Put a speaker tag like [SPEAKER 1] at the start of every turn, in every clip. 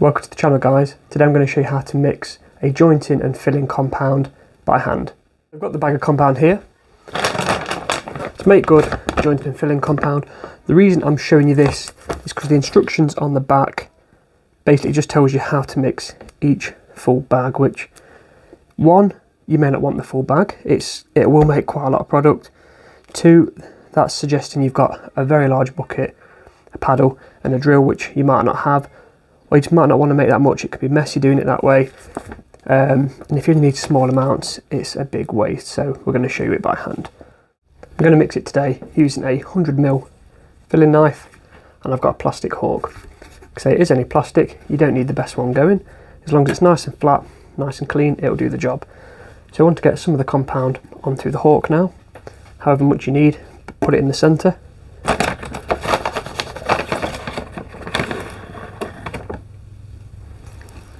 [SPEAKER 1] Welcome to the channel, guys. Today I'm going to show you how to mix a jointing and filling compound by hand. I've got the bag of compound here. To make good jointing and filling compound, the reason I'm showing you this is because the instructions on the back basically just tells you how to mix each full bag, which, one, you may not want the full bag. It will make quite a lot of product. Two, that's suggesting you've got a very large bucket, a paddle and a drill, which you might not have, or you just might not want to make that much. It could be messy doing it that way, and if you only need small amounts, it's a big waste, so we're going to show you it by hand. I'm going to mix it today using a 100mm filling knife, and I've got a plastic hawk. So it is only plastic, you don't need the best one going. As long as it's nice and flat, nice and clean, it'll do the job. So I want to get some of the compound onto the hawk now, however much you need, put it in the centre.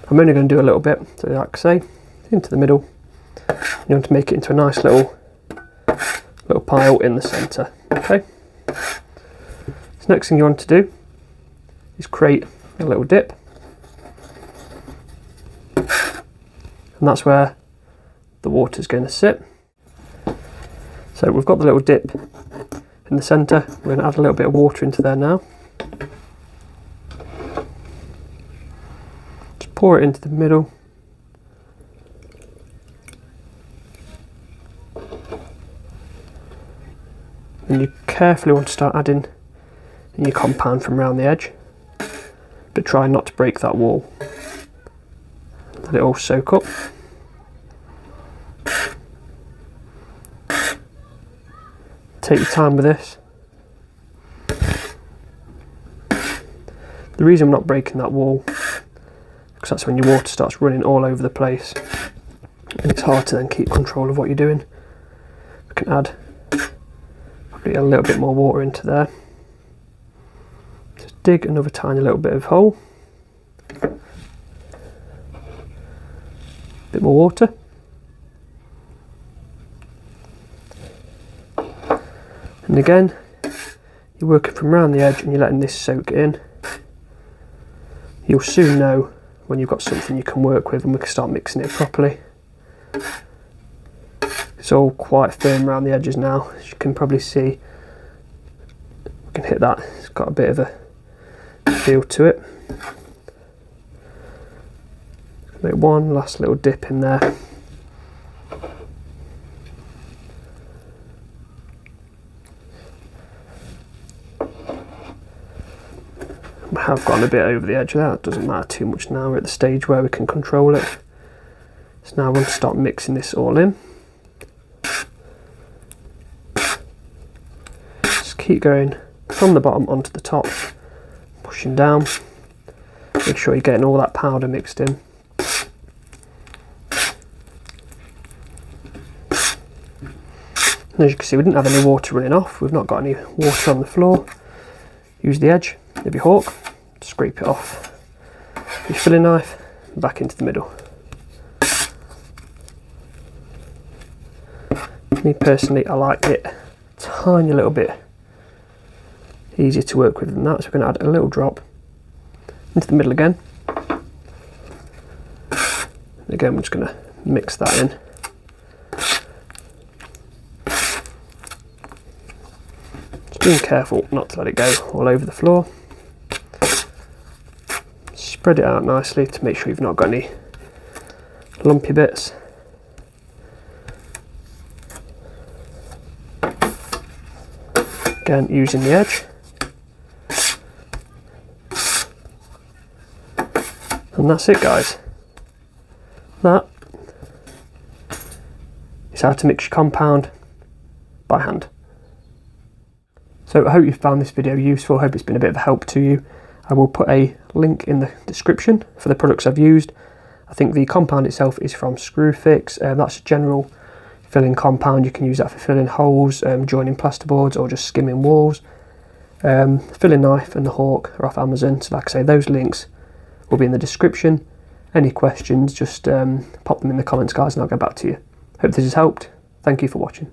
[SPEAKER 1] I'm only going to do a little bit, so like I say, into the middle. You want to make it into a nice little pile in the centre. Okay. So next thing you want to do is create a little dip, and that's where the water is going to sit. So we've got the little dip in the centre. We're going to add a little bit of water into there now. Pour it into the middle. And you carefully want to start adding in your compound from around the edge, but try not to break that wall. Let it all soak up. Take your time with this. The reason I'm not breaking that wall, because that's when your water starts running all over the place and it's hard to then keep control of what you're doing. We can add probably a little bit more water into there. Just dig another tiny little bit of hole. Bit more water. And again, you're working from around the edge and you're letting this soak in. You'll soon know when you've got something you can work with, and we can start mixing it properly. It's all quite firm around the edges now, as you can probably see. We can hit that, it's got a bit of a feel to it. Make one last little dip in there. I have gone a bit over the edge of that, it doesn't matter too much now, we're at the stage where we can control it. So now I want to start mixing this all in. Just keep going from the bottom onto the top, pushing down. Make sure you're getting all that powder mixed in. And as you can see, we didn't have any water running off, we've not got any water on the floor. Use the edge of your hawk, scrape it off your filling knife, back into the middle. Me personally, I like it a tiny little bit easier to work with than that, so we're going to add a little drop into the middle again. And again, we're just going to mix that in. Just being careful not to let it go all over the floor. Spread it out nicely to make sure you've not got any lumpy bits. Again, using the edge. And that's it, guys. That is how to mix your compound by hand. So I hope you found this video useful, I hope it's been a bit of a help to you. I will put a link in the description for the products I've used. I think the compound itself is from Screwfix. That's a general filling compound. You can use that for filling holes, joining plasterboards, or just skimming walls. Filling knife and the hawk are off Amazon. So like I say, those links will be in the description. Any questions, just pop them in the comments, guys, and I'll get back to you. Hope this has helped. Thank you for watching.